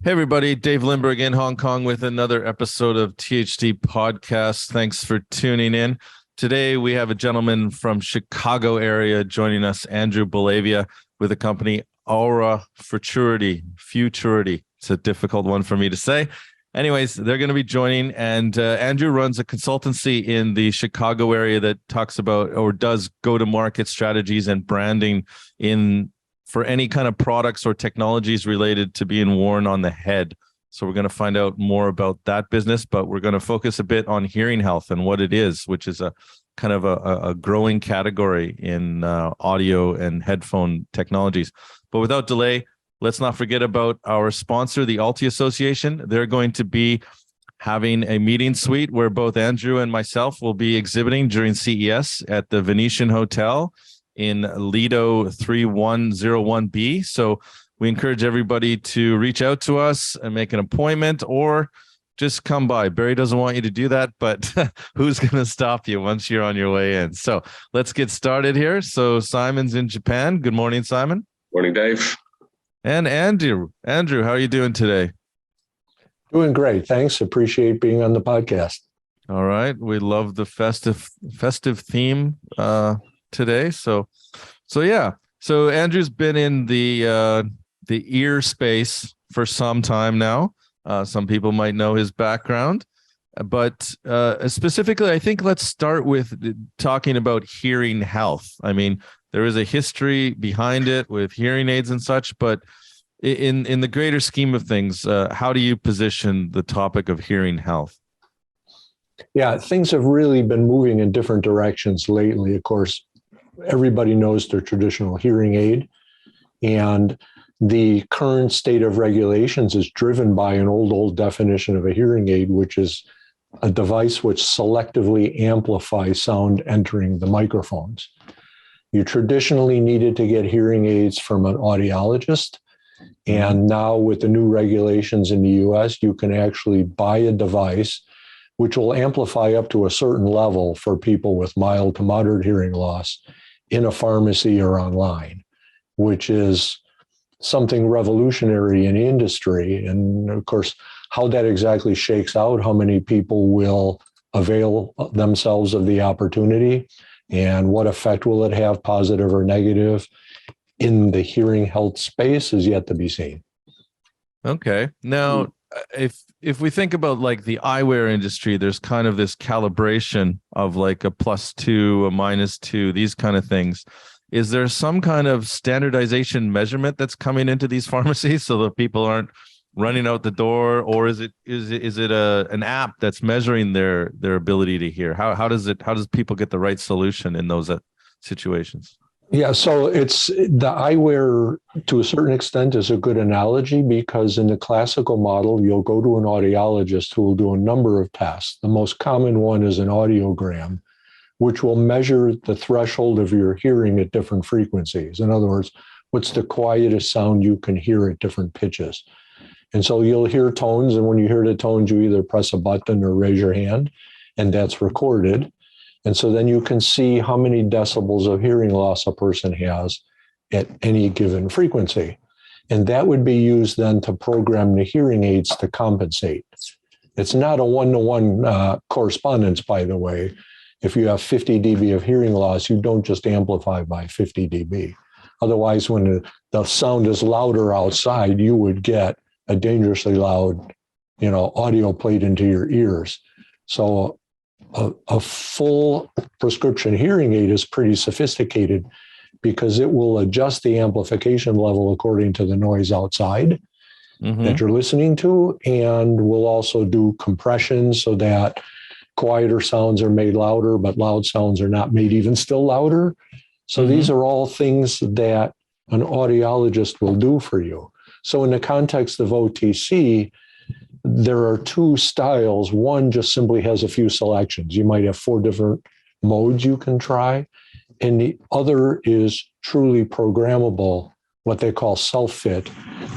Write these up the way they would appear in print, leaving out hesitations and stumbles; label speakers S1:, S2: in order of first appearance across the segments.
S1: Hey everybody, Dave Lindbergh in Hong Kong with another episode of THD Podcast. Thanks for tuning in. Today we have a gentleman from Chicago area joining us, Andrew Bellavia, with the company AuraFuturity. Futurity. It's a difficult one for me to say. Anyways, they're going to be joining, and Andrew runs a consultancy in the Chicago area that talks about or does go-to-market strategies and branding for any kind of products or technologies related to being worn on the head. So we're going to find out more about that business, but we're going to focus a bit on hearing health and what it is, which is a kind of a growing category in audio and headphone technologies. But without delay, let's not forget about our sponsor, the Alti Association. They're going to be having a meeting suite where both Andrew and myself will be exhibiting during CES at the Venetian Hotel in Lido 3101B. So we encourage everybody to reach out to us and make an appointment or just come by. Barry doesn't want you to do that, but who's going to stop you once you're on your way in? So let's get started here. So Simon's in Japan. Good morning, Simon.
S2: Morning, Dave.
S1: And Andrew, how are you doing today?
S3: Doing great. Thanks. Appreciate being on the podcast.
S1: All right. We love the festive theme today. So yeah. So Andrew's been in the ear space for some time now. Some people might know his background, but specifically, I think let's start with talking about hearing health. I mean, there is a history behind it with hearing aids and such, but in the greater scheme of things, how do you position the topic of hearing health?
S3: Yeah, things have really been moving in different directions lately. Of course, everybody knows the traditional hearing aid, and the current state of regulations is driven by an old definition of a hearing aid, which is a device which selectively amplifies sound entering the microphones. You traditionally needed to get hearing aids from an audiologist, and now with the new regulations in the US, you can actually buy a device which will amplify up to a certain level for people with mild to moderate hearing loss in a pharmacy or online, which is something revolutionary in the industry. And of course, how that exactly shakes out, how many people will avail themselves of the opportunity, and what effect will it have, positive or negative, in the hearing health space is yet to be seen.
S1: Okay. Now, if we think about like the eyewear industry, there's kind of this calibration of like a +2, a -2, these kind of things. Is there some kind of standardization measurement that's coming into these pharmacies so that people aren't running out the door, or is it an app that's measuring their ability to hear? How does people get the right solution in those situations?
S3: Yeah, so it's the eyewear to a certain extent is a good analogy, because in the classical model, you'll go to an audiologist who will do a number of tests. The most common one is an audiogram, which will measure the threshold of your hearing at different frequencies. In other words, what's the quietest sound you can hear at different pitches? And so you'll hear tones, and when you hear the tones, you either press a button or raise your hand, and that's recorded. And so then you can see how many decibels of hearing loss a person has at any given frequency. And that would be used then to program the hearing aids to compensate. It's not a one-to-one correspondence, by the way. If you have 50 dB of hearing loss, you don't just amplify by 50 dB. Otherwise, when the sound is louder outside, you would get a dangerously loud, audio played into your ears. So a full prescription hearing aid is pretty sophisticated, because it will adjust the amplification level according to the noise outside that you're listening to, and will also do compression so that quieter sounds are made louder, but loud sounds are not made even still louder. So these are all things that an audiologist will do for you. So in the context of OTC, there are two styles. One just simply has a few selections. You might have 4 different modes you can try. And the other is truly programmable, what they call self-fit,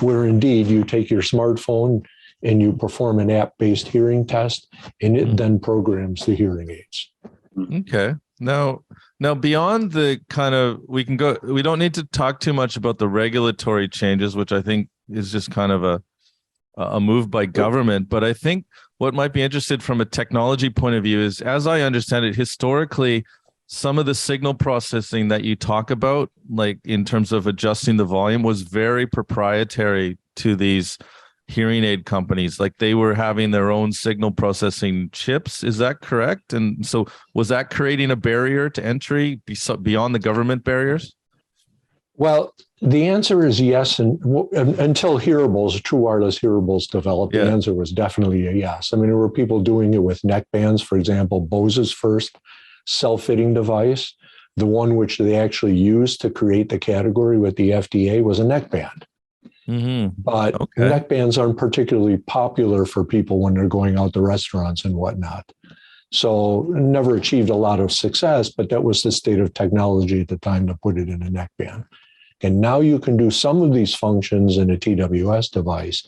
S3: where indeed you take your smartphone and you perform an app-based hearing test, and it then programs the hearing aids.
S1: Okay. Now beyond the kind of, we don't need to talk too much about the regulatory changes, which I think is just kind of a move by government. But I think what might be interested from a technology point of view is, as I understand it, historically, some of the signal processing that you talk about, like in terms of adjusting the volume, was very proprietary to these hearing aid companies. Like they were having their own signal processing chips. Is that correct? And so was that creating a barrier to entry beyond the government barriers?
S3: Well, the answer is yes. And until hearables, true wireless hearables developed, the answer was definitely a yes. I mean, there were people doing it with neck bands. For example, Bose's first self-fitting device, the one which they actually used to create the category with the FDA, was a neck band. But neck bands aren't particularly popular for people when they're going out to restaurants and whatnot. So never achieved a lot of success, but that was the state of technology at the time to put it in a neck band. And now you can do some of these functions in a TWS device.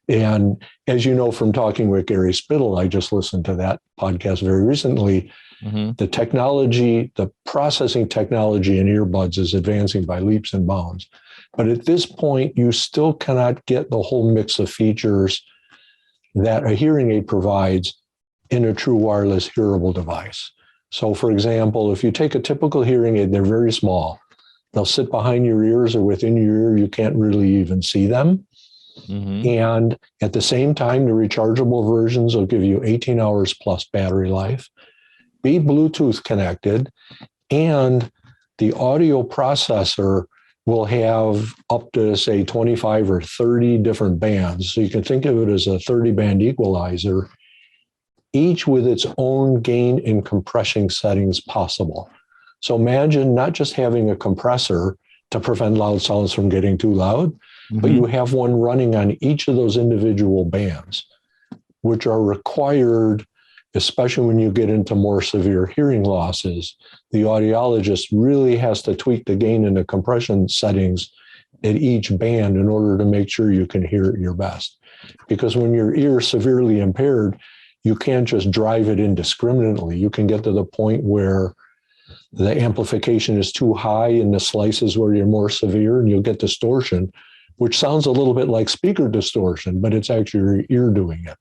S3: And as you know from talking with Gary Spittle, I just listened to that podcast very recently. The technology, the processing technology in earbuds is advancing by leaps and bounds. But at this point, you still cannot get the whole mix of features that a hearing aid provides in a true wireless hearable device. So for example, if you take a typical hearing aid, they're very small. They'll sit behind your ears or within your ear. You can't really even see them. And at the same time, the rechargeable versions will give you 18 hours plus battery life, be Bluetooth connected, and the audio processor will have up to, say, 25 or 30 different bands. So you can think of it as a 30-band equalizer, each with its own gain and compression settings possible. So imagine not just having a compressor to prevent loud sounds from getting too loud, but you have one running on each of those individual bands, which are required, especially when you get into more severe hearing losses. The audiologist really has to tweak the gain and the compression settings at each band in order to make sure you can hear it your best. Because when your ear is severely impaired, you can't just drive it indiscriminately. You can get to the point where the amplification is too high in the slices where you're more severe, and you'll get distortion, which sounds a little bit like speaker distortion, but it's actually your ear doing it.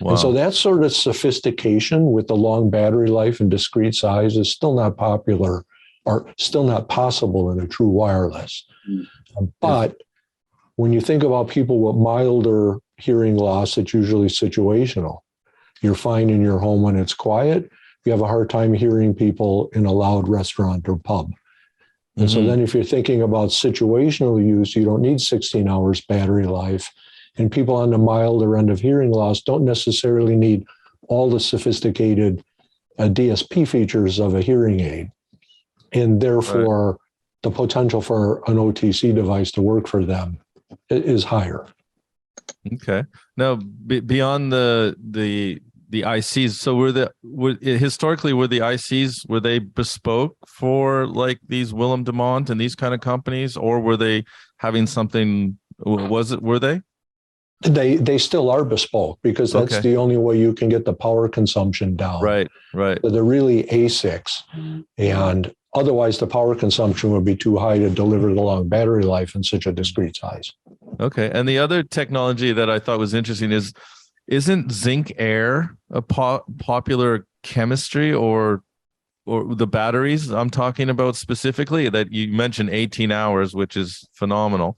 S3: Wow. And so that sort of sophistication with the long battery life and discrete size is still not popular or still not possible in a true wireless. But when you think about people with milder hearing loss, it's usually situational. You're fine in your home when it's quiet. You have a hard time hearing people in a loud restaurant or pub. And so then if you're thinking about situational use, you don't need 16 hours battery life. And people on the milder end of hearing loss don't necessarily need all the sophisticated DSP features of a hearing aid. And therefore, the potential for an OTC device to work for them is higher.
S1: Okay. Now, beyond the ICs, so historically were the ICs, were they bespoke for like these Willem Demont and these kind of companies, or were they having something? Were they?
S3: They still are bespoke, because that's the only way you can get the power consumption down. Right. So they're really ASICs, and otherwise the power consumption would be too high to deliver the long battery life in such a discrete size.
S1: Okay. And the other technology that I thought was interesting isn't zinc air a popular chemistry, or the batteries I'm talking about specifically, that you mentioned 18 hours, which is phenomenal.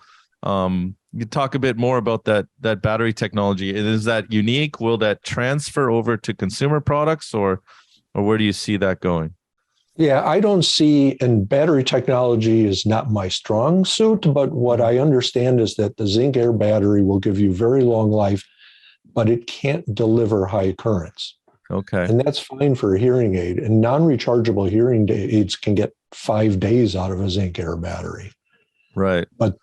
S1: You talk a bit more about that battery technology. Is that unique? Will that transfer over to consumer products, or where do you see that going?
S3: Yeah, I don't see, and battery technology is not my strong suit, but what I understand is that the zinc air battery will give you very long life, but it can't deliver high currents. Okay. And that's fine for a hearing aid. And non-rechargeable hearing aids can get 5 days out of a zinc air battery.
S1: Right.
S3: But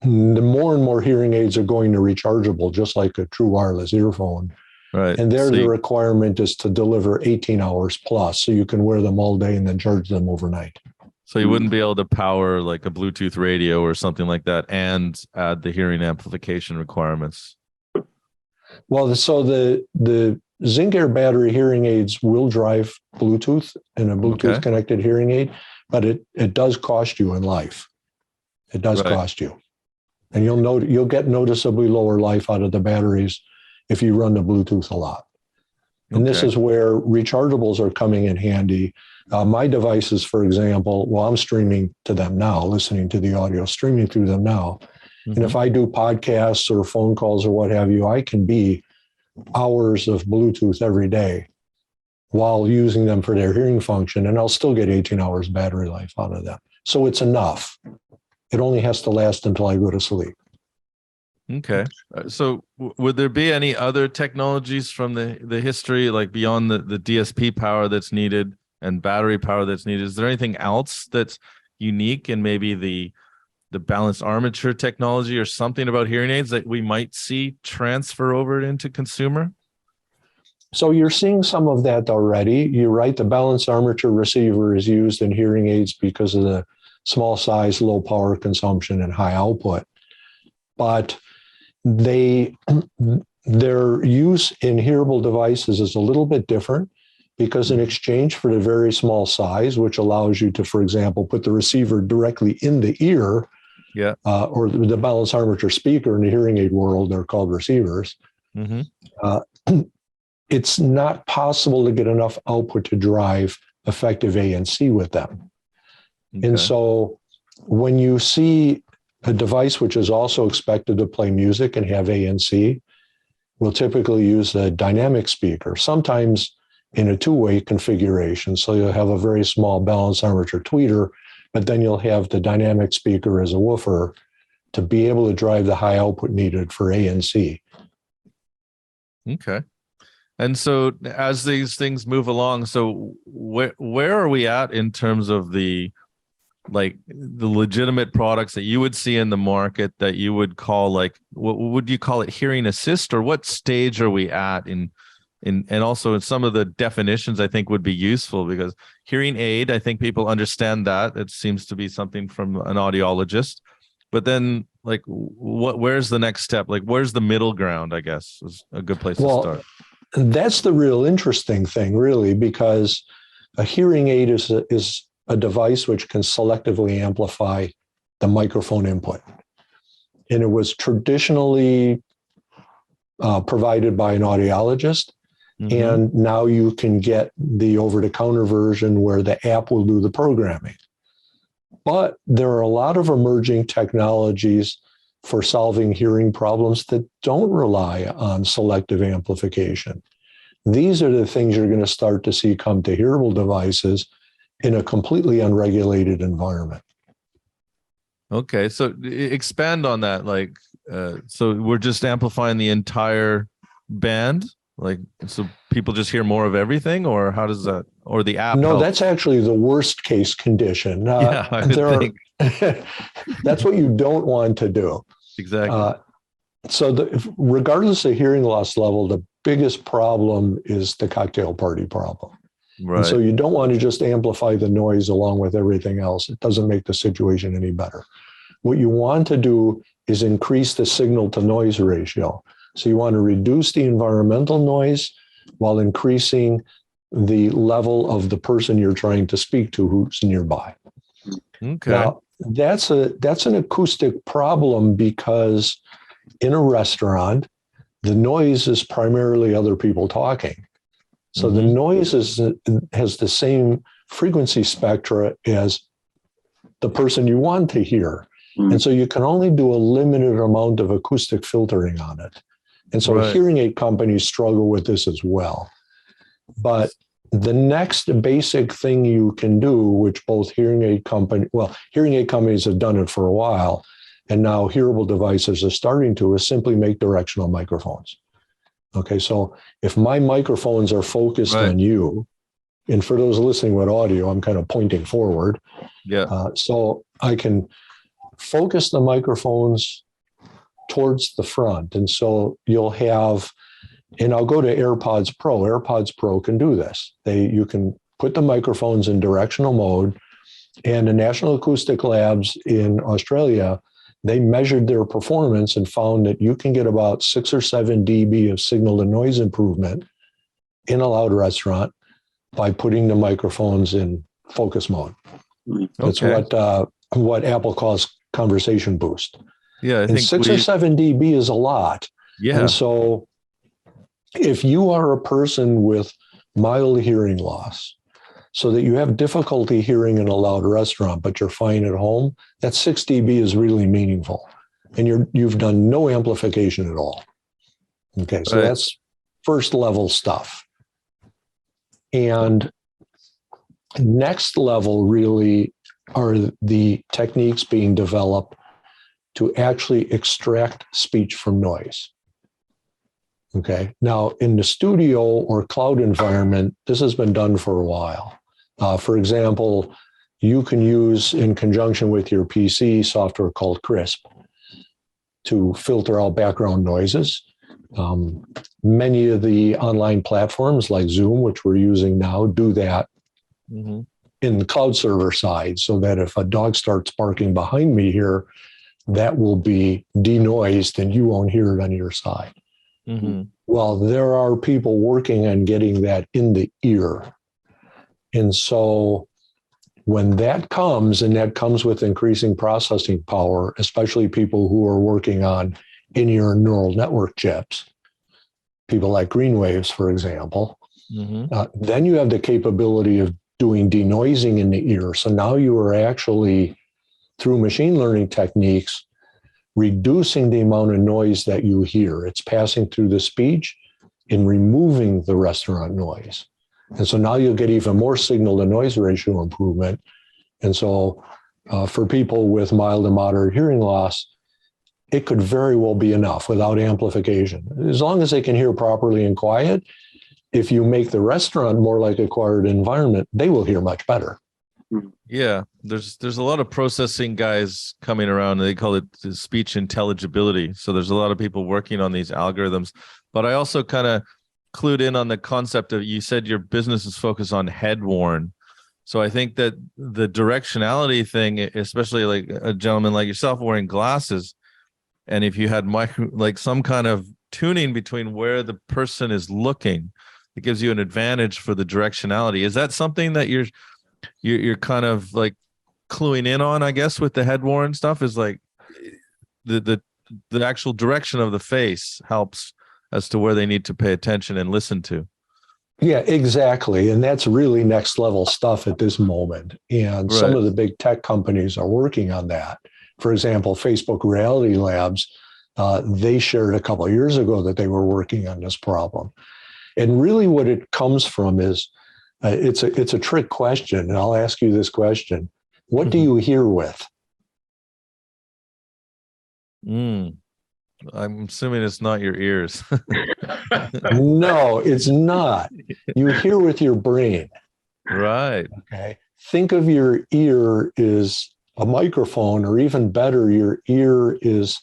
S3: the more and more hearing aids are going to rechargeable, just like a true wireless earphone. Right. And there the requirement is to deliver 18 hours plus, so you can wear them all day and then charge them overnight.
S1: So you wouldn't be able to power like a Bluetooth radio or something like that and add the hearing amplification requirements.
S3: Well, so the zinc air battery hearing aids will drive Bluetooth in a Bluetooth connected hearing aid, but it does cost you in life. It does cost you. And you'll get noticeably lower life out of the batteries if you run the Bluetooth a lot. And this is where rechargeables are coming in handy. My devices, for example, well, I'm streaming to them now, listening to the audio, streaming through them now. Mm-hmm. And if I do podcasts or phone calls or what have you, I can be hours of Bluetooth every day while using them for their hearing function, and I'll still get 18 hours battery life out of them. So it's enough. It only has to last until I go to sleep.
S1: Okay. So would there be any other technologies from the history, like beyond the DSP power that's needed and battery power that's needed? Is there anything else that's unique in maybe the balanced armature technology or something about hearing aids that we might see transfer over into consumer?
S3: So you're seeing some of that already. You're right. The balanced armature receiver is used in hearing aids because of the small size, low power consumption, and high output. But their use in hearable devices is a little bit different because in exchange for the very small size, which allows you to, for example, put the receiver directly in the ear, or the balanced armature speaker in the hearing aid world, they're called receivers. Mm-hmm. It's not possible to get enough output to drive effective ANC with them. Okay. And so when you see a device which is also expected to play music and have ANC, we'll typically use a dynamic speaker, sometimes in a two-way configuration. So you'll have a very small balanced armature tweeter, but then you'll have the dynamic speaker as a woofer to be able to drive the high output needed for ANC.
S1: Okay. And so as these things move along, so where are we at in terms of the legitimate products that you would see in the market that you would call, like, what would you call it, hearing assist, or what stage are we at in and also in some of the definitions I think would be useful, because hearing aid, I think people understand that. It seems to be something from an audiologist. But then, like, where's the next step? Like, where's the middle ground, I guess, is a good place to start.
S3: That's the real interesting thing, really, because a hearing aid is a device which can selectively amplify the microphone input. And it was traditionally provided by an audiologist. Mm-hmm. And now you can get the over-the-counter version where the app will do the programming. But there are a lot of emerging technologies for solving hearing problems that don't rely on selective amplification. These are the things you're going to start to see come to hearable devices in a completely unregulated environment.
S1: Okay, so expand on that. Like, so we're just amplifying the entire band? Like, so people just hear more of everything, or how does that, or the app?
S3: No,
S1: help?
S3: That's actually the worst case condition.
S1: Yeah, I would think.
S3: That's what you don't want to do.
S1: Exactly.
S3: So regardless of hearing loss level, the biggest problem is the cocktail party problem. Right. And so you don't want to just amplify the noise along with everything else. It doesn't make the situation any better. What you want to do is increase the signal to noise ratio. So you want to reduce the environmental noise while increasing the level of the person you're trying to speak to who's nearby.
S1: Okay.
S3: Now, that's an acoustic problem because in a restaurant, the noise is primarily other people talking. So the noise has the same frequency spectra as the person you want to hear. And so you can only do a limited amount of acoustic filtering on it. And so hearing aid companies struggle with this as well. But the next basic thing you can do, which both hearing aid companies have done it for a while, and now hearable devices are starting to, is simply make directional microphones. Okay, so if my microphones are focused on you, and for those listening with audio, I'm kind of pointing forward. Yeah. So I can focus the microphones towards the front. And so you'll have, and I'll go to AirPods Pro. AirPods Pro can do this. You can put the microphones in directional mode, and the National Acoustic Labs in Australia, they measured their performance and found that you can get about 6 or 7 dB of signal to noise improvement in a loud restaurant by putting the microphones in focus mode. That's what Apple calls conversation boost.
S1: Yeah, I
S3: And
S1: think
S3: 6 or 7 dB is a lot.
S1: Yeah.
S3: And so if you are a person with mild hearing loss, so that you have difficulty hearing in a loud restaurant, but you're fine at home, that 6 dB is really meaningful. And you've done no amplification at all. Okay, so that's first level stuff. And next level really are the techniques being developed to actually extract speech from noise. Okay, now in the studio or cloud environment, this has been done for a while. For example, you can use, in conjunction with your PC, software called Crisp to filter out background noises. Many of the online platforms like Zoom, which we're using now, do that in the cloud server side, so that if a dog starts barking behind me here, that will be denoised and you won't hear it on your side. Well, there are people working on getting that in the ear. And so when that comes, and that comes with increasing processing power, especially people who are working on in-ear neural network chips, people like Greenwaves, for example, then you have the capability of doing denoising in the ear. So now you are actually, through machine learning techniques, reducing the amount of noise that you hear. It's passing through the speech and removing the restaurant noise. And so now you'll get even more signal to noise ratio improvement. And so for people with mild and moderate hearing loss, it could very well be enough without amplification. As long as they can hear properly and quiet, if you make the restaurant more like a quiet environment, they will hear much better.
S1: Yeah, there's a lot of processing guys coming around. They call it speech intelligibility. So there's a lot of people working on these algorithms. But I also kind of clued in on the concept of, you said your business is focused on head worn. So I think that the directionality thing, especially like a gentleman like yourself wearing glasses, and if you had like some kind of tuning between where the person is looking, it gives you an advantage for the directionality. Is that something that you're kind of like cluing in on, I guess, with the head worn stuff? Is like the actual direction of the face helps as to where they need to pay attention and listen to.
S3: Yeah, exactly. And that's really next level stuff at this moment. And some of the big tech companies are working on that. For example, Facebook Reality Labs, they shared a couple of years ago that they were working on this problem. And really what it comes from is, it's a trick question. And I'll ask you this question. What do you hear with?
S1: I'm assuming it's not your ears.
S3: No, it's not. You hear with your brain.
S1: Right.
S3: Okay. Think of your ear as a microphone, or even better, your ear is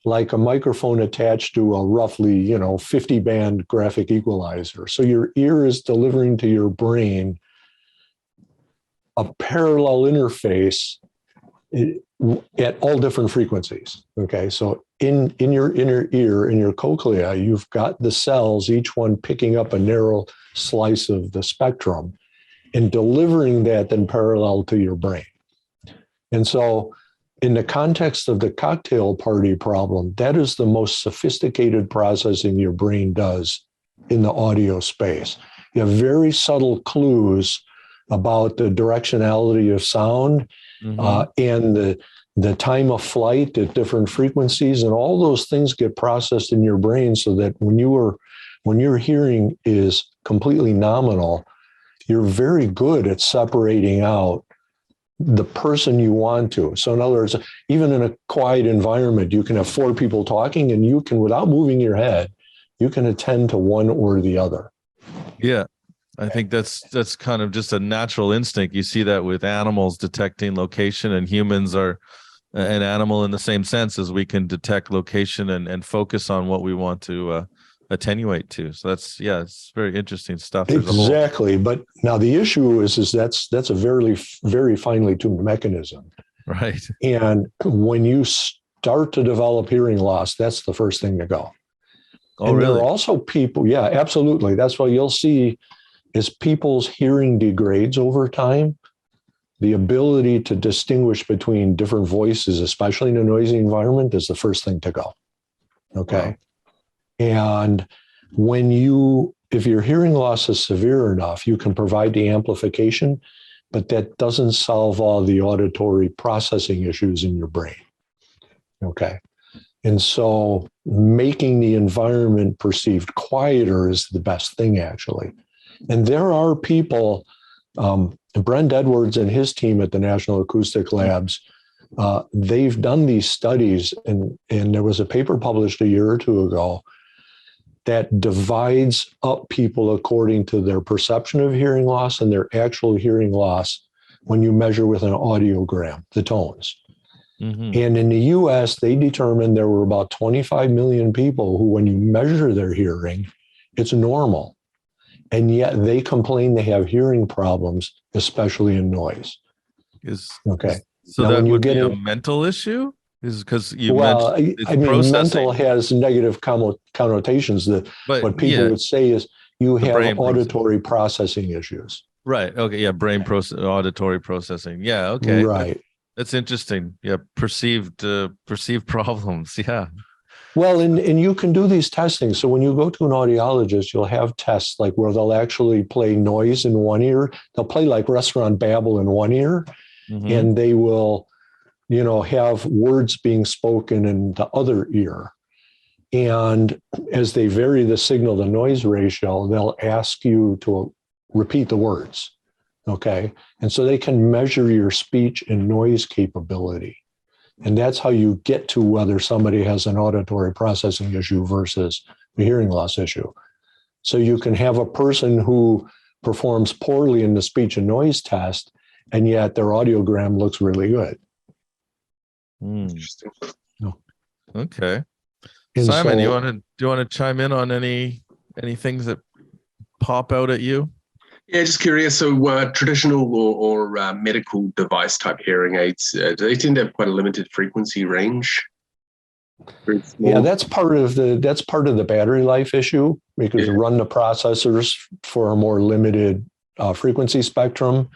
S3: like a microphone attached to a roughly, 50 band graphic equalizer. So your ear is delivering to your brain a parallel interface at all different frequencies. Okay. So in your inner ear, in your cochlea, you've got the cells, each one picking up a narrow slice of the spectrum and delivering that then parallel to your brain. And so in the context of the cocktail party problem, that is the most sophisticated processing your brain does in the audio space. You have very subtle clues about the directionality of sound and the time of flight at different frequencies, and all those things get processed in your brain so that when your hearing is completely nominal, you're very good at separating out the person you want to. So in other words, even in a quiet environment, you can have 4 people talking and you can, without moving your head, you can attend to one or the other.
S1: Yeah. I think that's kind of just a natural instinct. You see that with animals detecting location, and humans are an animal in the same sense, as we can detect location and focus on what we want to attenuate to. So it's very interesting stuff.
S3: Exactly. But now the issue is that's a very, very finely tuned mechanism.
S1: Right.
S3: And when you start to develop hearing loss, that's the first thing to go.
S1: Oh,
S3: and
S1: really?
S3: There are also people, yeah, absolutely. That's why you'll see as people's hearing degrades over time, the ability to distinguish between different voices, especially in a noisy environment, is the first thing to go. Okay. Wow. And if your hearing loss is severe enough, you can provide the amplification, but that doesn't solve all the auditory processing issues in your brain. Okay. And so making the environment perceived quieter is the best thing, actually. And there are people, Brent Edwards and his team at the National Acoustic Labs, they've done these studies, and there was a paper published a year or two ago that divides up people according to their perception of hearing loss and their actual hearing loss when you measure with an audiogram, the tones. Mm-hmm. And in the US, they determined there were about 25 million people who, when you measure their hearing, it's normal. And yet they complain they have hearing problems, especially in noise.
S1: So now, that would be a mental issue? Is because you mentioned it's
S3: mental has negative connotations. What people would say is you have auditory processing issues.
S1: Right. Okay. Yeah. Auditory processing. Yeah. Okay.
S3: Right.
S1: That's interesting. Yeah. Perceived problems. Yeah.
S3: Well, and you can do these testing. So when you go to an audiologist, you'll have tests like where they'll actually play noise in one ear. They'll play like restaurant babble in one ear, mm-hmm. and they will, have words being spoken in the other ear. And as they vary the signal to noise ratio, they'll ask you to repeat the words. Okay. And so they can measure your speech and noise capability. And that's how you get to whether somebody has an auditory processing issue versus a hearing loss issue. So you can have a person who performs poorly in the speech and noise test, and yet their audiogram looks really good.
S1: Interesting. Okay. And Simon, do you want to chime in on any things that pop out at you?
S2: Yeah, just curious. So traditional or medical device type hearing aids, they tend to have quite a limited frequency range.
S3: Yeah, that's part of the battery life issue, because you run the processors for a more limited frequency spectrum,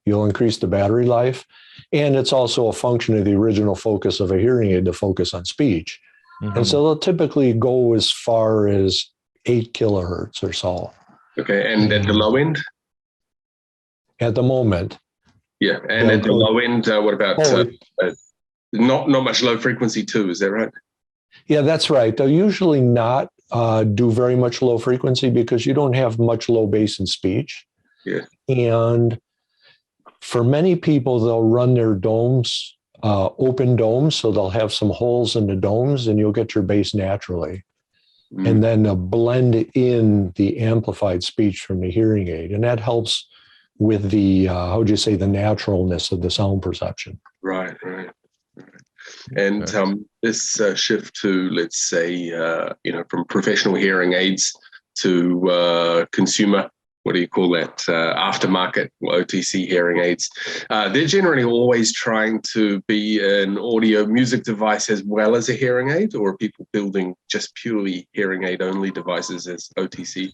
S3: you'll increase the battery life. And it's also a function of the original focus of a hearing aid to focus on speech. Mm-hmm. And so they'll typically go as far as 8 kilohertz or so.
S2: Okay, and at the low end?
S3: At the moment.
S2: Yeah, and at the low end, what about not much low frequency too, is that right?
S3: Yeah, that's right. They'll usually not do very much low frequency because you don't have much low bass in speech.
S2: Yeah. And
S3: for many people, they'll run their domes, open domes, so they'll have some holes in the domes and you'll get your bass naturally. Mm. And then they'll blend in the amplified speech from the hearing aid. And that helps with the, the naturalness of the sound perception.
S2: Right. And this shift to, let's say, from professional hearing aids to consumer, what do you call that, aftermarket OTC hearing aids, they're generally always trying to be an audio music device as well as a hearing aid, or are people building just purely hearing aid only devices as OTC?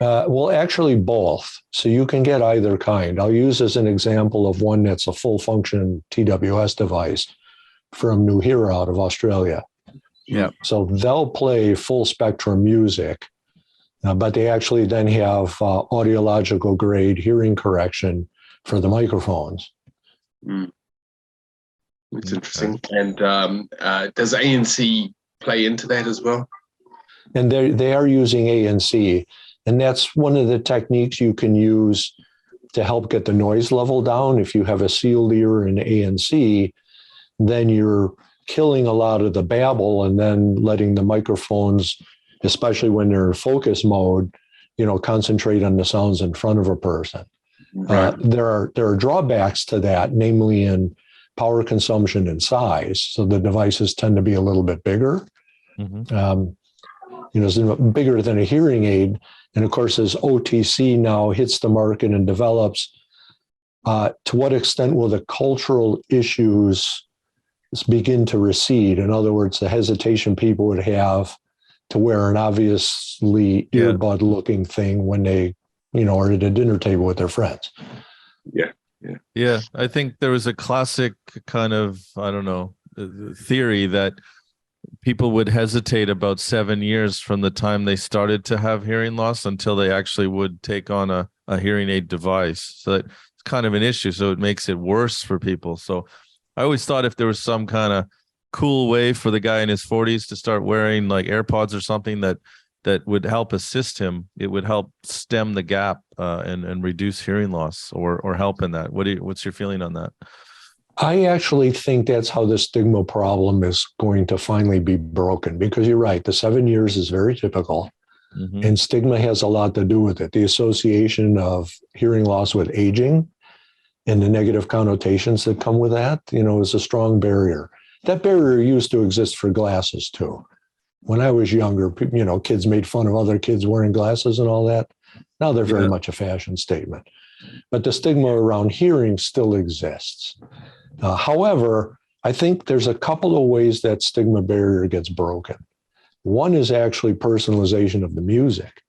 S3: Well, actually both. So you can get either kind. I'll use as an example of one that's a full function TWS device from New Hera out of Australia.
S1: Yeah.
S3: So they'll play full spectrum music, but they actually then have audiological-grade hearing correction for the microphones.
S2: Mm. It's interesting. And does ANC play into that as well?
S3: And they are using ANC. And that's one of the techniques you can use to help get the noise level down. If you have a sealed ear in ANC, then you're killing a lot of the babble and then letting the microphones, especially when they're in focus mode, concentrate on the sounds in front of a person. Right. There are drawbacks to that, namely in power consumption and size. So the devices tend to be a little bit bigger. Mm-hmm. It's bigger than a hearing aid. And of course, as OTC now hits the market and develops, to what extent will the cultural issues begin to recede? In other words, the hesitation people would have to wear an obviously earbud looking thing when they, are at a dinner table with their friends.
S2: Yeah.
S1: Yeah, I think there was a classic kind of, I don't know, theory that people would hesitate about 7 years from the time they started to have hearing loss until they actually would take on a hearing aid device. So it's kind of an issue. So it makes it worse for people. So I always thought if there was some kind of cool way for the guy in his 40s to start wearing like AirPods or something that would help assist him, it would help stem the gap and reduce hearing loss or help in that. What's your feeling on that?
S3: I actually think that's how the stigma problem is going to finally be broken, because you're right. The 7 years is very typical, and stigma has a lot to do with it. The association of hearing loss with aging and the negative connotations that come with that, is a strong barrier. That barrier used to exist for glasses too. When I was younger, kids made fun of other kids wearing glasses and all that. Now they're very much a fashion statement. But the stigma around hearing still exists. However, I think there's a couple of ways that stigma barrier gets broken. One is actually personalization of the music.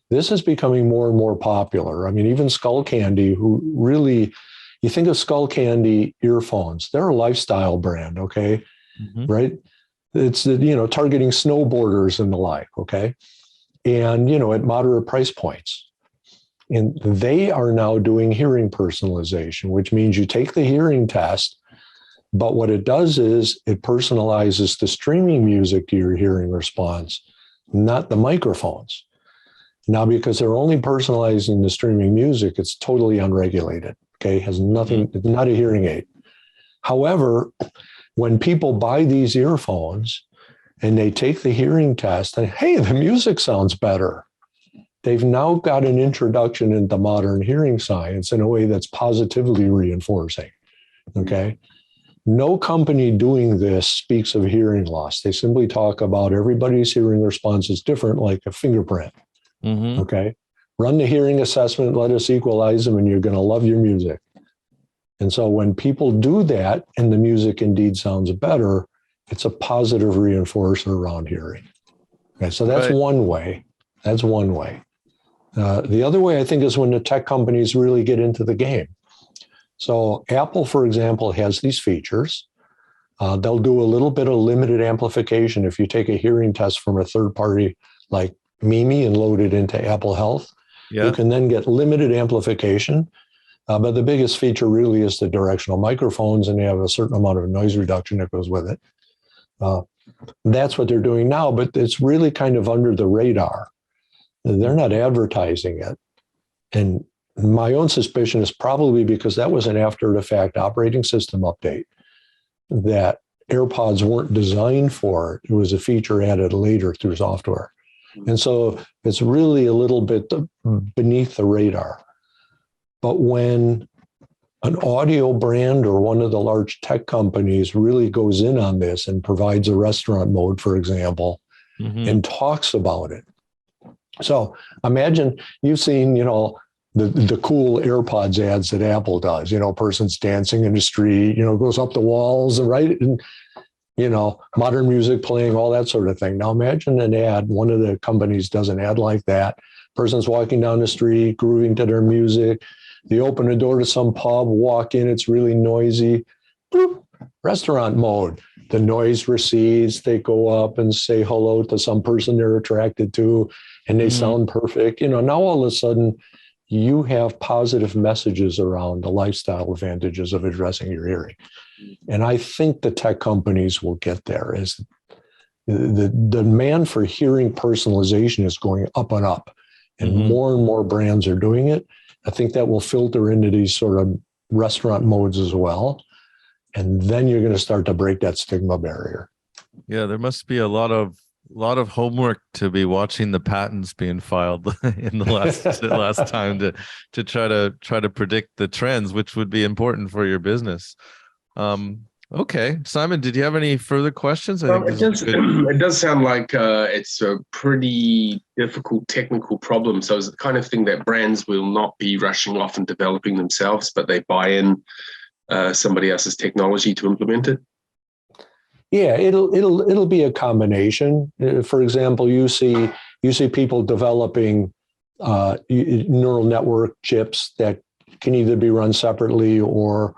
S3: This is becoming more and more popular. I mean, even Skull Candy, who really, you think of Skull Candy earphones, they're a lifestyle brand, okay? Right? It's, targeting snowboarders and the like, okay? And, at moderate price points. And they are now doing hearing personalization, which means you take the hearing test, but what it does is it personalizes the streaming music to your hearing response, not the microphones. Now, because they're only personalizing the streaming music, it's totally unregulated, okay? Has nothing, it's not a hearing aid. However, when people buy these earphones and they take the hearing test and, hey, the music sounds better, they've now got an introduction into modern hearing science in a way that's positively reinforcing, okay? No company doing this speaks of hearing loss. They simply talk about everybody's hearing response is different, like a fingerprint, okay? Run the hearing assessment, let us equalize them, and you're going to love your music. And so when people do that and the music indeed sounds better, it's a positive reinforcer around hearing. Okay, so that's one way. That's one way. The other way, I think, is when the tech companies really get into the game. So Apple, for example, has these features. They'll do a little bit of limited amplification. If you take a hearing test from a third party like Mimi and load it into Apple Health, you can then get limited amplification. But the biggest feature really is the directional microphones, and they have a certain amount of noise reduction that goes with it. That's what they're doing now, but it's really kind of under the radar. They're not advertising it. And my own suspicion is probably because that was an after-the-fact operating system update that AirPods weren't designed for. It was a feature added later through software. And so it's really a little bit beneath the radar. But when an audio brand or one of the large tech companies really goes in on this and provides a restaurant mode, for example, and talks about it. So imagine you've seen, the cool AirPods ads that Apple does, person's dancing in the street, goes up the walls, right? And, modern music playing, all that sort of thing. Now imagine an ad, one of the companies does an ad like that. Person's walking down the street, grooving to their music. They open a door to some pub, walk in, it's really noisy. Bloop, restaurant mode. The noise recedes. They go up and say hello to some person they're attracted to, and they sound perfect. Now all of a sudden, you have positive messages around the lifestyle advantages of addressing your hearing. And I think the tech companies will get there. As the demand for hearing personalization is going up and up, and more brands are doing it. I think that will filter into these sort of restaurant modes as well. And then you're going to start to break that stigma barrier.
S1: Yeah, there must be a lot of homework to be watching the patents being filed in the last time to try to predict the trends, which would be important for your business. Okay, Simon, did you have any further questions?
S2: It does sound like it's a pretty difficult technical problem. So it's the kind of thing that brands will not be rushing off and developing themselves, but they buy in somebody else's technology to implement it.
S3: Yeah, it'll be a combination. For example, you see people developing neural network chips that can either be run separately or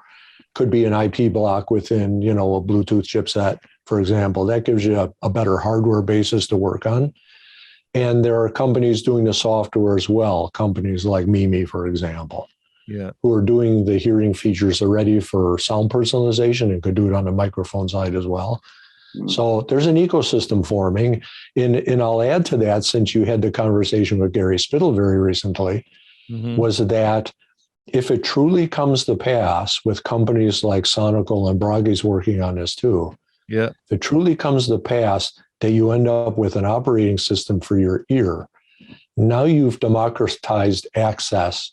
S3: could be an IP block within, a Bluetooth chipset, for example. That gives you a better hardware basis to work on. And there are companies doing the software as well, companies like Mimi, for example, who are doing the hearing features already for sound personalization and could do it on the microphone side as well. So there's an ecosystem forming. And I'll add to that, since you had the conversation with Gary Spittle very recently, was that if it truly comes to pass with companies like Sonical and Bragi's working on this too, if it truly comes to pass that you end up with an operating system for your ear, now you've democratized access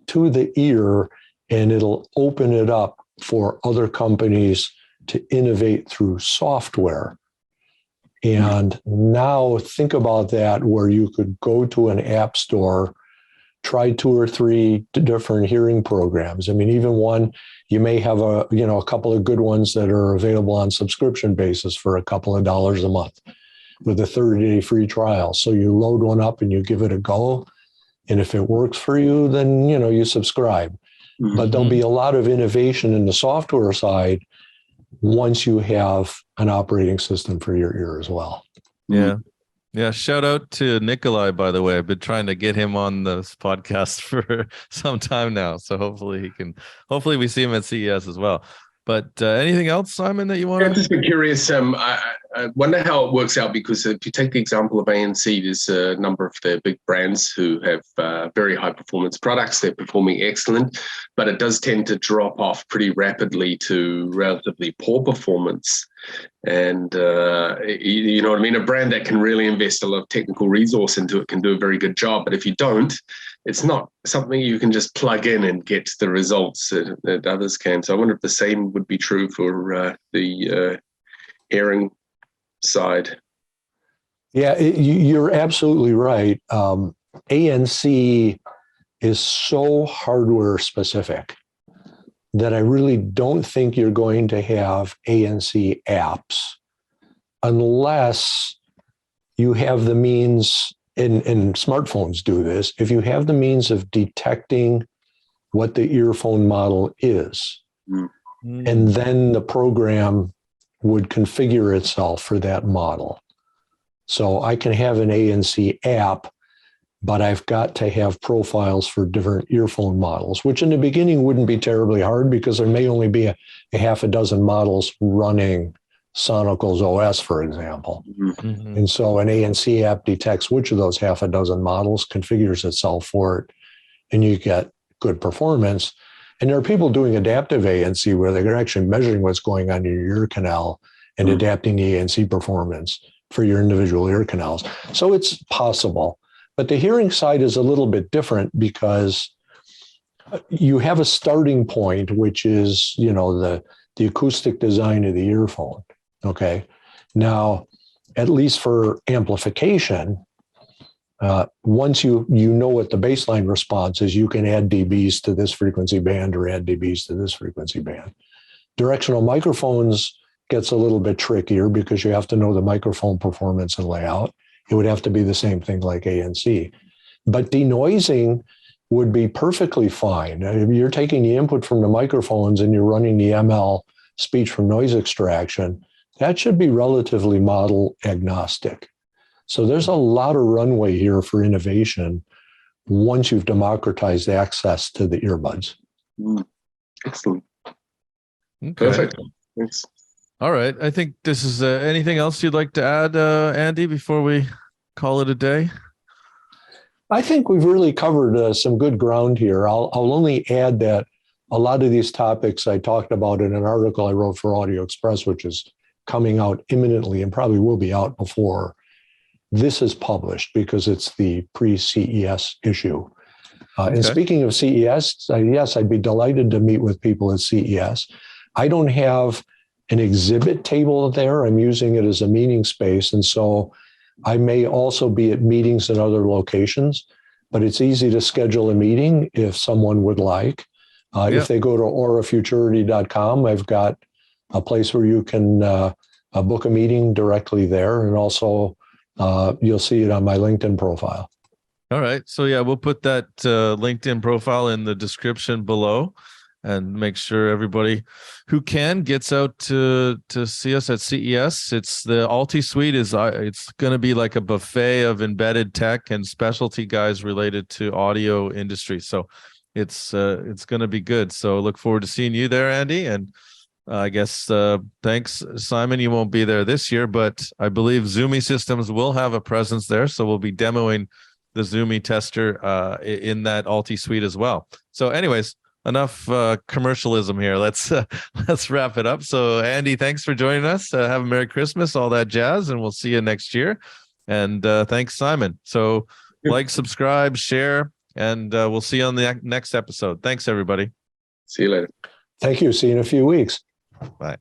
S3: to the ear, and it'll open it up for other companies to innovate through software. And now think about that, where you could go to an app store, try 2 or 3 different hearing programs. I mean, even one, you may have a couple of good ones that are available on subscription basis for a couple of dollars a month with a 30-day free trial. So you load one up and you give it a go. And if it works for you, then, you subscribe. But there'll be a lot of innovation in the software side once you have an operating system for your ear as well.
S1: Yeah. Shout out to Nikolai, by the way. I've been trying to get him on this podcast for some time now. So hopefully we see him at CES as well. But anything else, Simon, that you want to?
S2: I'm just curious. I wonder how it works out, because if you take the example of ANC, there's a number of the big brands who have very high performance products. They're performing excellent, but it does tend to drop off pretty rapidly to relatively poor performance. And you know what I mean? A brand that can really invest a lot of technical resource into it can do a very good job. But if you don't, it's not something you can just plug in and get the results that others can. So I wonder if the same would be true for the hearing side.
S3: Yeah, you're absolutely right. ANC is so hardware specific that I really don't think you're going to have ANC apps unless you have the means, and smartphones do this, if you have the means of detecting what the earphone model is, and then the program would configure itself for that model. So I can have an ANC app, but I've got to have profiles for different earphone models, which in the beginning wouldn't be terribly hard because there may only be a half a dozen models running Sonical's OS, for example. And so an ANC app detects which of those half a dozen models, configures itself for it, and you get good performance. And there are people doing adaptive ANC where they're actually measuring what's going on in your ear canal and adapting the ANC performance for your individual ear canals. So it's possible. But the hearing side is a little bit different because you have a starting point, which is, the acoustic design of the earphone. Okay. Now, at least for amplification, once you know what the baseline response is, you can add dBs to this frequency band or add dBs to this frequency band. Directional microphones gets a little bit trickier because you have to know the microphone performance and layout. It would have to be the same thing like ANC. But denoising would be perfectly fine. If you're taking the input from the microphones and you're running the ML speech from noise extraction, that should be relatively model agnostic. So there's a lot of runway here for innovation once you've democratized access to the earbuds.
S2: Excellent.
S1: Okay.
S2: Perfect. Thanks.
S1: All right. I think this is anything else you'd like to add, Andy, before we call it a day?
S3: I think we've really covered some good ground here. I'll only add that a lot of these topics I talked about in an article I wrote for Audio Express, which is coming out imminently and probably will be out before this is published because it's the pre-CES issue. And speaking of CES, yes, I'd be delighted to meet with people at CES. I don't have an exhibit table there. I'm using it as a meeting space. And so I may also be at meetings in other locations, but it's easy to schedule a meeting if someone would like. If they go to AuraFuturity.com, I've got a place where you can book a meeting directly there. And also you'll see it on my LinkedIn profile.
S1: All right. So yeah, we'll put that LinkedIn profile in the description below, and make sure everybody who can gets out to see us at CES. It's the Alti Suite it's going to be like a buffet of embedded tech and specialty guys related to audio industry. So it's going to be good. So look forward to seeing you there, Andy. And I guess thanks, Simon. You won't be there this year, but I believe Zoomy Systems will have a presence there. So we'll be demoing the Zoomy tester in that Alti Suite as well. So anyways, enough commercialism here. Let's wrap it up. So Andy, thanks for joining us. Have a Merry Christmas, all that jazz, and we'll see you next year. And thanks, Simon. So like, subscribe, share, and we'll see you on the next episode. Thanks, everybody.
S2: See you later.
S3: Thank you. See you in a few weeks.
S1: Bye.